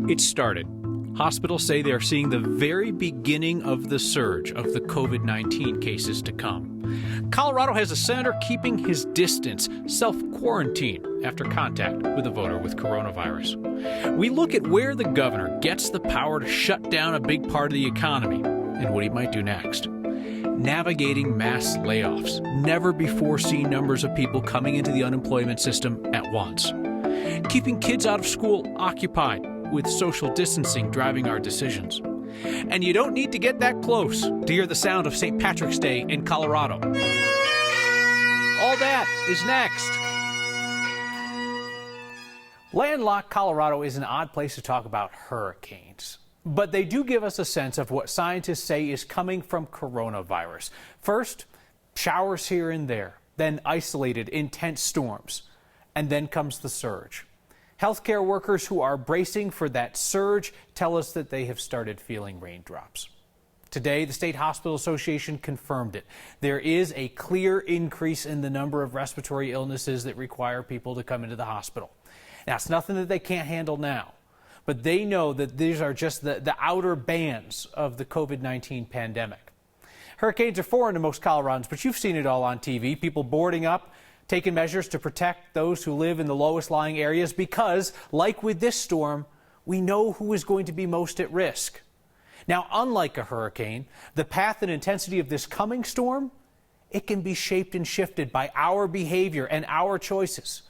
It started. Hospitals say they are seeing the very beginning of the surge of the COVID-19 cases to come. Colorado has a senator keeping his distance, self-quarantine after contact with a voter with coronavirus. We look at where the governor gets the power to shut down a big part of the economy and what he might do next. Navigating mass layoffs, never before seen numbers of people coming into the unemployment system at once. Keeping kids out of school occupied, with social distancing driving our decisions. And you don't need to get that close to hear the sound of St. Patrick's Day in Colorado. All that is next. Landlocked Colorado is an odd place to talk about hurricanes, but they do give us a sense of what scientists say is coming from coronavirus. First, showers here and there, then isolated, intense storms, and then comes the surge. Healthcare workers who are bracing for that surge tell us that they have started feeling raindrops. Today, the State Hospital Association confirmed it. There is a clear increase in the number of respiratory illnesses that require people to come into the hospital. Now, it's nothing that they can't handle now, but they know that these are just the outer bands of the COVID-19 pandemic. Hurricanes are foreign to most Coloradans, but you've seen it all on TV. People boarding up, taking measures to protect those who live in the lowest lying areas because, like with this storm, we know who is going to be most at risk. Now, unlike a hurricane, the path and intensity of this coming storm, it can be shaped and shifted by our behavior and our choices.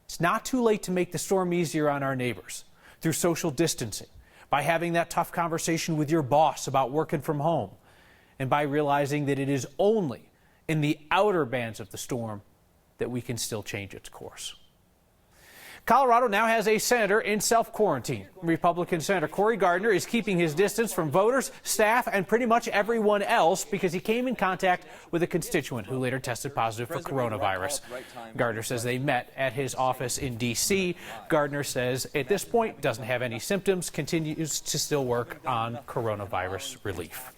It's not too late to make the storm easier on our neighbors through social distancing, by having that tough conversation with your boss about working from home, and by realizing that it is only in the outer bands of the storm that we can still change its course. Colorado now has a senator in self-quarantine. Republican Senator Gardner is keeping his distance from voters, staff, and pretty much everyone else because he came in contact with a constituent who later tested positive for coronavirus. Gardner says they met at his office in D.C. Gardner says at this point doesn't have any symptoms, continues to still work on coronavirus relief.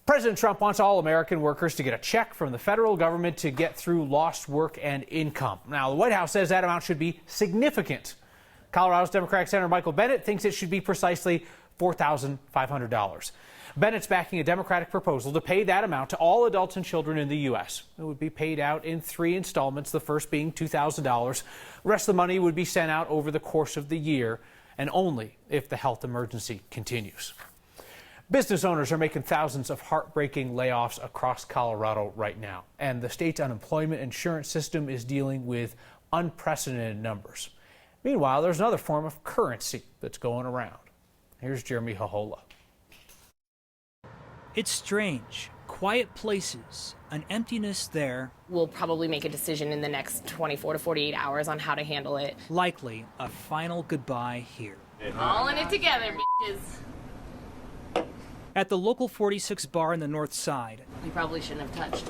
President Trump wants all American workers to get a check from the federal government to get through lost work and income. Now, the White House says that amount should be significant. Colorado's Democratic Senator Michael Bennet thinks it should be precisely $4,500. Bennett's backing a Democratic proposal to pay that amount to all adults and children in the U.S. It would be paid out in 3 installments, the first being $2,000. The rest of the money would be sent out over the course of the year, and only if the health emergency continues. Business owners are making thousands of heartbreaking layoffs across Colorado right now, and the state's unemployment insurance system is dealing with unprecedented numbers. Meanwhile, there's another form of currency that's going around. Here's Jeremy Hohola. It's strange. Quiet places, an emptiness there. We'll probably make a decision in the next 24 to 48 hours on how to handle it. Likely a final goodbye here. All in it together, bitches. At the local 46 bar in the north side. You probably shouldn't have touched.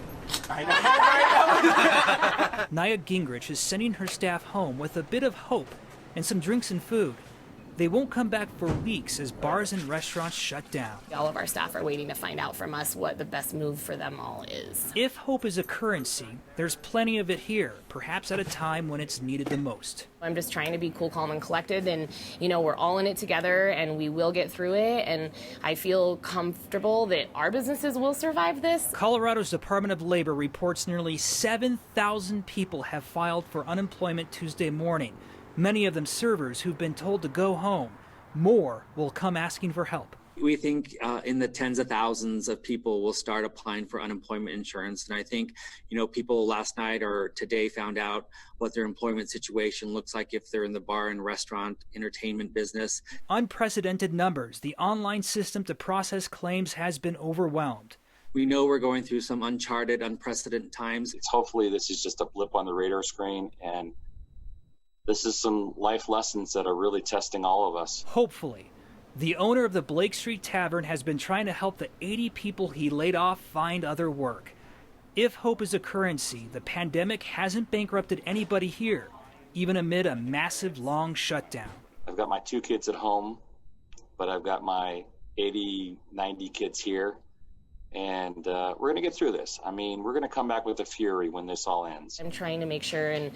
Nia Gingrich is sending her staff home with a bit of hope and some drinks and food. They won't come back for weeks as bars and restaurants shut down. All of our staff are waiting to find out from us what the best move for them all is. If hope is a currency, there's plenty of it here, perhaps at a time when it's needed the most. I'm just trying to be cool, calm, and collected, and we're all in it together, and we will get through it, and I feel comfortable that our businesses will survive this. Colorado's Department of Labor reports nearly 7,000 people have filed for unemployment Tuesday morning. Many of them servers who've been told to go home. More will come asking for help. We think in the tens of thousands of people will start applying for unemployment insurance. And I think, people last night or today found out what their employment situation looks like if they're in the bar and restaurant entertainment business. Unprecedented numbers. The online system to process claims has been overwhelmed. We know we're going through some uncharted, unprecedented times. Hopefully this is just a blip on the radar screen, and this is some life lessons that are really testing all of us. Hopefully. The owner of the Blake Street Tavern has been trying to help the 80 people he laid off find other work. If hope is a currency, the pandemic hasn't bankrupted anybody here, even amid a massive long shutdown. I've got my 2 kids at home, but I've got my 80, 90 kids here. And we're going to get through this. I mean, we're going to come back with a fury when this all ends. I'm trying to make sure and,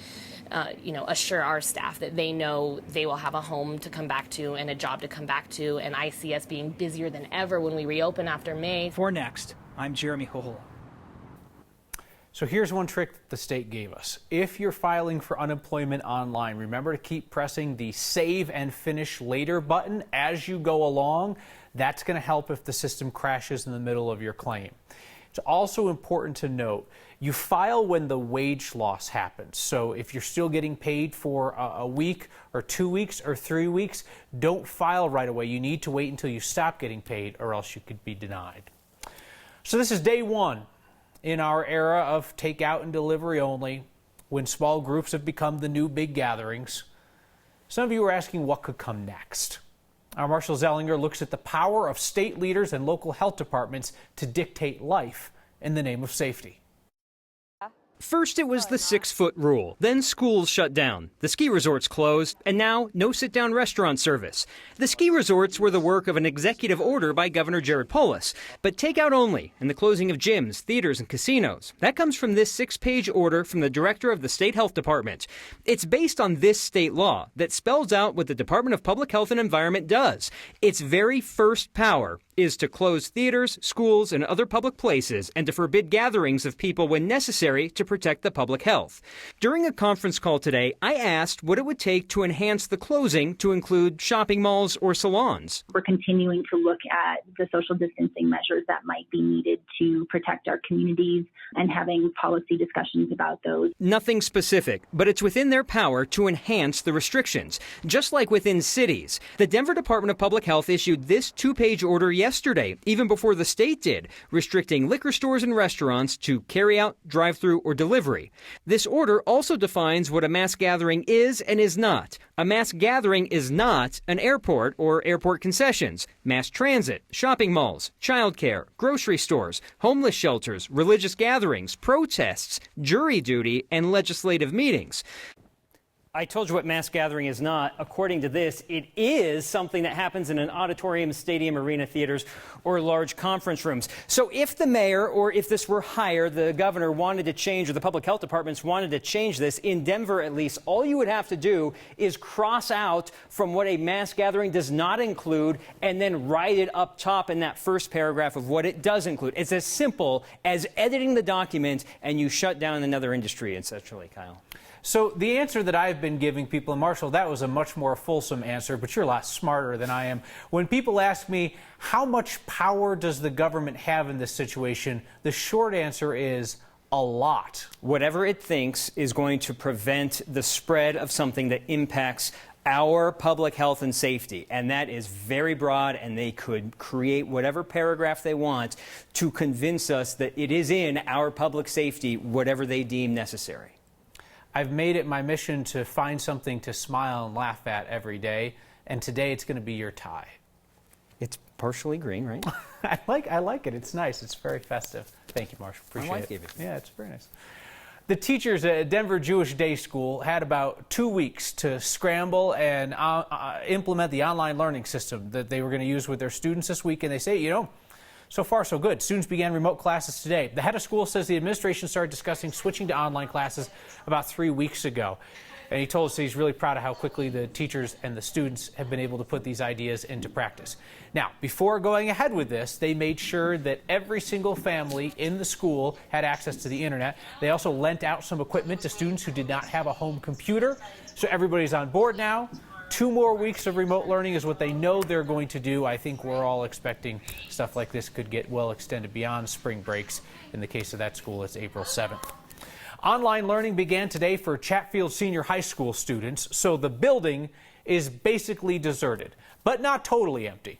assure our staff that they know they will have a home to come back to and a job to come back to. And I see us being busier than ever when we reopen after May. For Next, I'm Jeremy Hohola. So here's one trick that the state gave us. If you're filing for unemployment online, remember to keep pressing the Save and Finish Later button as you go along. That's going to help if the system crashes in the middle of your claim. It's also important to note, you file when the wage loss happens. So if you're still getting paid for a week or 2 weeks or 3 weeks, don't file right away. You need to wait until you stop getting paid or else you could be denied. So this is day one in our era of takeout and delivery only, when small groups have become the new big gatherings. Some of you are asking what could come next. Our Marshall Zellinger looks at the power of state leaders and local health departments to dictate life in the name of safety. First, it was the 6-foot rule. Then schools shut down. The ski resorts closed. And now, no sit-down restaurant service. The ski resorts were the work of an executive order by Governor Jared Polis. But takeout only and the closing of gyms, theaters, and casinos. That comes from this 6-page order from the director of the state health department. It's based on this state law that spells out what the Department of Public Health and Environment does. Its very first power is to close theaters, schools, and other public places and to forbid gatherings of people when necessary to protect the public health. During a conference call today, I asked what it would take to enhance the closing to include shopping malls or salons. We're continuing to look at the social distancing measures that might be needed to protect our communities and having policy discussions about those. Nothing specific, but it's within their power to enhance the restrictions, just like within cities. The Denver Department of Public Health issued this 2-page order yesterday, even before the state did, restricting liquor stores and restaurants to carry out, drive-through, or delivery. This order also defines what a mass gathering is and is not. A mass gathering is not an airport or airport concessions, mass transit, shopping malls, childcare, grocery stores, homeless shelters, religious gatherings, protests, jury duty, and legislative meetings. I told you what mass gathering is not. According to this, it is something that happens in an auditorium, stadium, arena, theaters, or large conference rooms. So if the mayor, or if this were higher, the governor wanted to change, or the public health departments wanted to change this, in Denver at least, all you would have to do is cross out from what a mass gathering does not include and then write it up top in that first paragraph of what it does include. It's as simple as editing the document and you shut down another industry, essentially, Kyle. So the answer that I've been giving people, and Marshall, that was a much more fulsome answer, but you're a lot smarter than I am. When people ask me, how much power does the government have in this situation? The short answer is a lot. Whatever it thinks is going to prevent the spread of something that impacts our public health and safety. And that is very broad, and they could create whatever paragraph they want to convince us that it is in our public safety, whatever they deem necessary. I've made it my mission to find something to smile and laugh at every day, and today it's going to be your tie. It's partially green, right? I like it. It's nice. It's very festive. Thank you, Marshall. Appreciate it. Yeah, it's very nice. The teachers at Denver Jewish Day School had about 2 weeks to scramble and implement the online learning system that they were going to use with their students this week, and they say, so far, so good. Students began remote classes today. The head of school says the administration started discussing switching to online classes about 3 weeks ago. And he told us he's really proud of how quickly the teachers and the students have been able to put these ideas into practice. Now, before going ahead with this, they made sure that every single family in the school had access to the internet. They also lent out some equipment to students who did not have a home computer. So everybody's on board now. 2 more weeks of remote learning is what they know they're going to do. I think we're all expecting stuff like this could get well extended beyond spring breaks. In the case of that school, it's April 7th. Online learning began today for Chatfield Senior High School students, so the building is basically deserted, but not totally empty.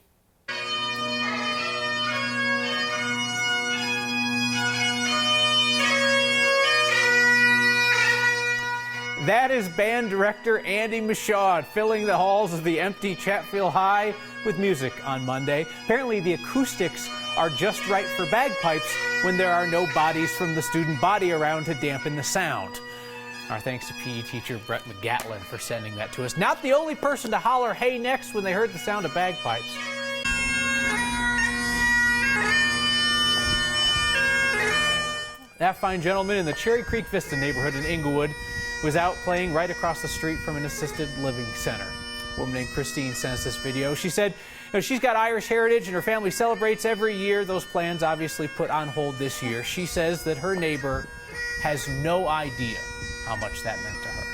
That is band director Andy Michaud filling the halls of the empty Chatfield High with music on Monday. Apparently the acoustics are just right for bagpipes when there are no bodies from the student body around to dampen the sound. Our thanks to PE teacher Brett McGatlin for sending that to us. Not the only person to holler "hey" next when they heard the sound of bagpipes. That fine gentleman in the Cherry Creek Vista neighborhood in Inglewood was out playing right across the street from an assisted living center. A woman named Christine sent us this video. She said she's got Irish heritage and her family celebrates every year. Those plans obviously put on hold this year. She says that her neighbor has no idea how much that meant to her.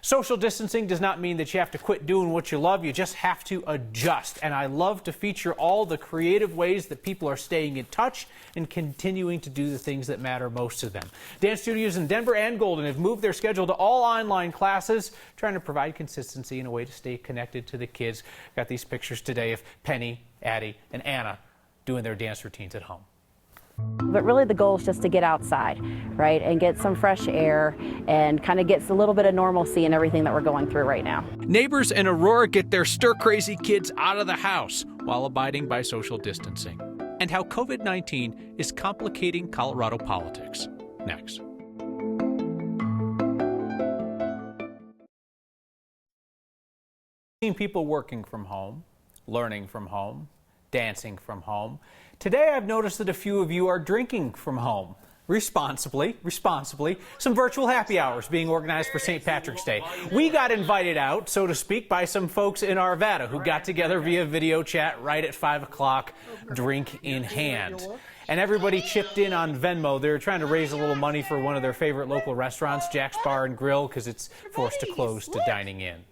Social distancing does not mean that you have to quit doing what you love. You just have to adjust. And I love to feature all the creative ways that people are staying in touch and continuing to do the things that matter most to them. Dance studios in Denver and Golden have moved their schedule to all online classes, trying to provide consistency and a way to stay connected to the kids. Got these pictures today of Penny, Addie, and Anna doing their dance routines at home. But really the goal is just to get outside, right, and get some fresh air and kind of get a little bit of normalcy in everything that we're going through right now. Neighbors in Aurora get their stir-crazy kids out of the house while abiding by social distancing. And how COVID-19 is complicating Colorado politics. Next. Seeing people working from home, learning from home, dancing from home. Today I've noticed that a few of you are drinking from home. Responsibly. Some virtual happy hours being organized for St. Patrick's Day. We got invited out, so to speak, by some folks in Arvada who got together via video chat right at 5 o'clock, drink in hand. And everybody chipped in on Venmo. They're trying to raise a little money for one of their favorite local restaurants, Jack's Bar and Grill, because it's forced to close to dining in.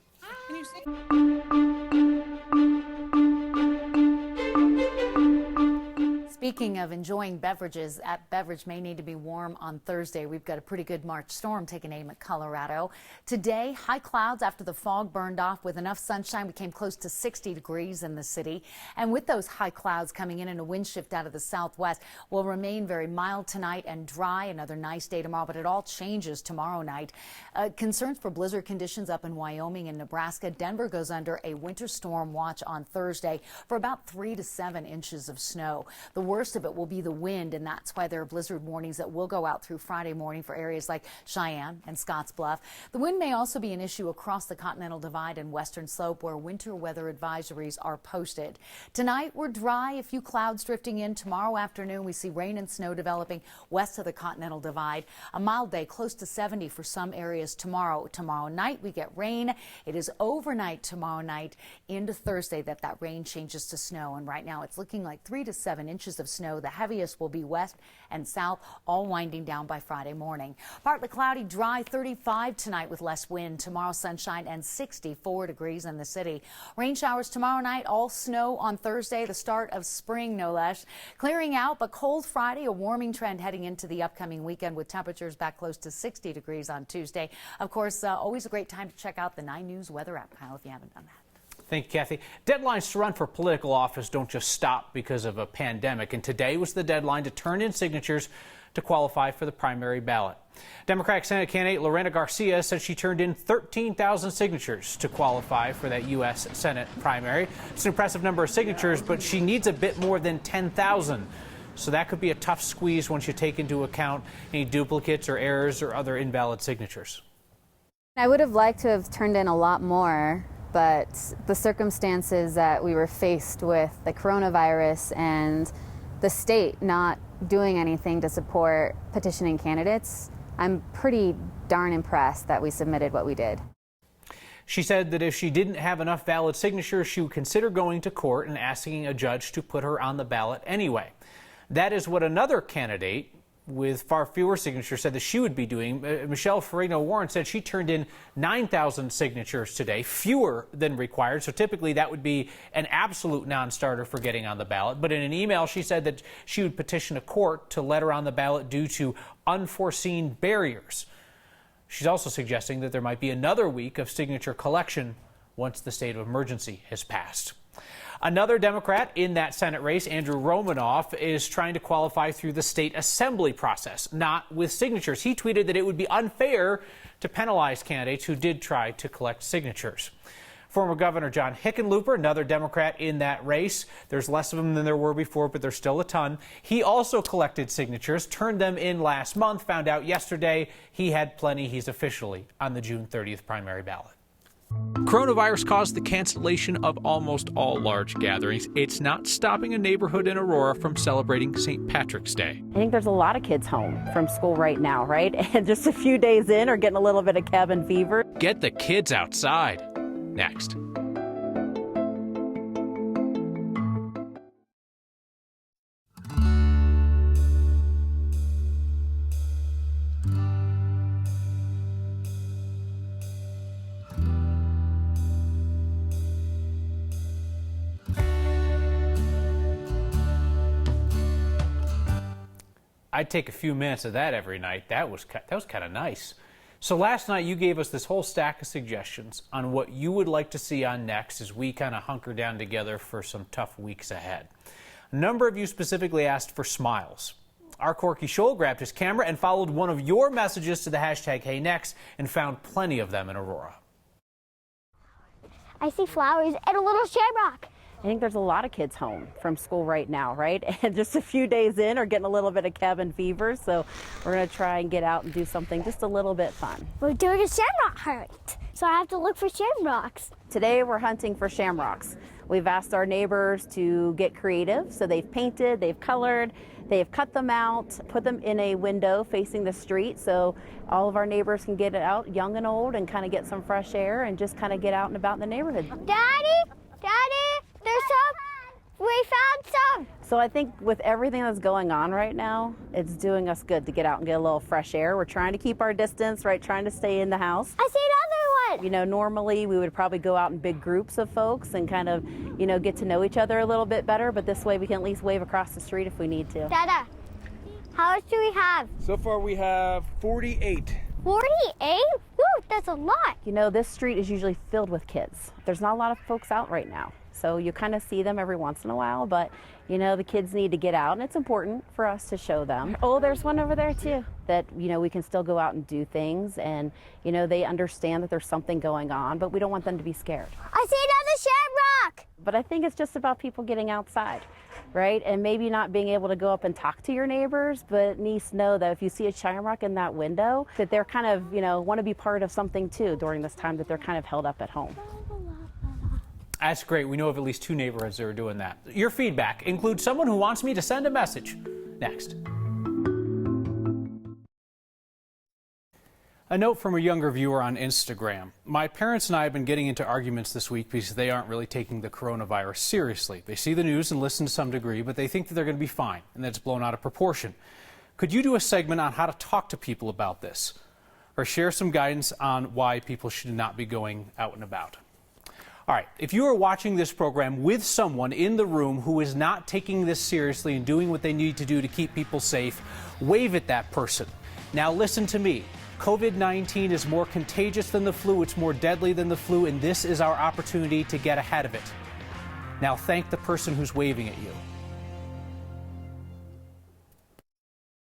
Speaking of enjoying beverages, that beverage may need to be warm on Thursday. We've got a pretty good March storm taking aim at Colorado. Today, high clouds after the fog burned off with enough sunshine. We came close to 60 degrees in the city. And with those high clouds coming in and a wind shift out of the southwest, will remain very mild tonight and dry. Another nice day tomorrow, but it all changes tomorrow night. Concerns for blizzard conditions up in Wyoming and Nebraska. Denver goes under a winter storm watch on Thursday for about 3 to 7 inches of snow. The worst of it will be the wind, and that's why there are blizzard warnings that will go out through Friday morning for areas like Cheyenne and Scottsbluff. The wind may also be an issue across the Continental Divide and Western Slope, where winter weather advisories are posted. Tonight, we're dry, a few clouds drifting in. Tomorrow afternoon, we see rain and snow developing west of the Continental Divide. A mild day, close to 70 for some areas tomorrow. Tomorrow night, we get rain. It is overnight tomorrow night into Thursday that rain changes to snow, and right now it's looking like 3 to 7 inches of snow. The heaviest will be west and south, all winding down by Friday morning. Partly cloudy, dry, 35 tonight with less wind. Tomorrow, sunshine and 64 degrees in the city. Rain showers tomorrow night, all snow on Thursday, the start of spring, no less. Clearing out, but cold Friday, a warming trend heading into the upcoming weekend with temperatures back close to 60 degrees on Tuesday. Of course, always a great time to check out the 9 News weather app, Kyle, if you haven't done that. Thank you, Kathy. Deadlines to run for political office don't just stop because of a pandemic, and today was the deadline to turn in signatures to qualify for the primary ballot. Democratic Senate candidate Lorena Garcia said she turned in 13,000 signatures to qualify for that U.S. Senate primary. It's an impressive number of signatures, but she needs a bit more than 10,000. So that could be a tough squeeze once you take into account any duplicates or errors or other invalid signatures. I would have liked to have turned in a lot more, but the circumstances that we were faced with, the coronavirus and the state not doing anything to support petitioning candidates, I'm pretty darn impressed that we submitted what we did. She said that if she didn't have enough valid signatures, she would consider going to court and asking a judge to put her on the ballot anyway. That is what another candidate with far fewer signatures said that she would be doing. Michelle Farina-Warren said she turned in 9,000 signatures today, fewer than required. So typically that would be an absolute non-starter for getting on the ballot. But in an email, she said that she would petition a court to let her on the ballot due to unforeseen barriers. She's also suggesting that there might be another week of signature collection once the state of emergency has passed. Another Democrat in that Senate race, Andrew Romanoff, is trying to qualify through the state assembly process, not with signatures. He tweeted that it would be unfair to penalize candidates who did try to collect signatures. Former Governor John Hickenlooper, another Democrat in that race. There's less of them than there were before, but there's still a ton. He also collected signatures, turned them in last month, found out yesterday he had plenty. He's officially on the June 30th primary ballot. Coronavirus caused the cancellation of almost all large gatherings. It's not stopping a neighborhood in Aurora from celebrating St. Patrick's Day. I think there's a lot of kids home from school right now, right? And just a few days in are getting a little bit of cabin fever. Get the kids outside. Next. I'd take a few minutes of that every night. That was kind of nice. So last night you gave us this whole stack of suggestions on what you would like to see on next as we kind of hunker down together for some tough weeks ahead. A number of you specifically asked for smiles. Our Corky Scholl grabbed his camera and followed one of your messages to the hashtag HeyNext and found plenty of them in Aurora. I see flowers and a little shamrock. I think there's a lot of kids home from school right now, right? And just a few days in are getting a little bit of cabin fever. So we're going to try and get out and do something just a little bit fun. We're doing a shamrock hunt, so I have to look for shamrocks. Today we're hunting for shamrocks. We've asked our neighbors to get creative. So they've painted, they've colored, they've cut them out, put them in a window facing the street so all of our neighbors can get out, young and old, and kind of get some fresh air and just kind of get out and about in the neighborhood. Daddy, there's some. We found some. So I think with everything that's going on right now, it's doing us good to get out and get a little fresh air. We're trying to keep our distance, right? Trying to stay in the house. I see another one. You know, normally we would probably go out in big groups of folks and kind of, you know, get to know each other a little bit better. But this way we can at least wave across the street if we need to. Dada, how much do we have? So far we have 48. 48? Woo, that's a lot. You know, this street is usually filled with kids. There's not a lot of folks out right now. So you kind of see them every once in a while, but you know, the kids need to get out and it's important for us to show them. Oh, there's one over there too, that, you know, we can still go out and do things and, you know, they understand that there's something going on, but we don't want them to be scared. I see another shamrock. But I think it's just about people getting outside, right? And maybe not being able to go up and talk to your neighbors, but at least know that if you see a shamrock in that window, that they're kind of, you know, want to be part of something too during this time that they're kind of held up at home. That's great. We know of at least 2 neighborhoods that are doing that. Your feedback includes someone who wants me to send a message. Next. A note from a younger viewer on Instagram. My parents and I have been getting into arguments this week because they aren't really taking the coronavirus seriously. They see the news and listen to some degree, but they think that they're going to be fine and that it's blown out of proportion. Could you do a segment on how to talk to people about this? Or share some guidance on why people should not be going out and about? All right, if you are watching this program with someone in the room who is not taking this seriously and doing what they need to do to keep people safe, wave at that person. Now listen to me. COVID-19 is more contagious than the flu, it's more deadly than the flu, and this is our opportunity to get ahead of it. Now thank the person who's waving at you.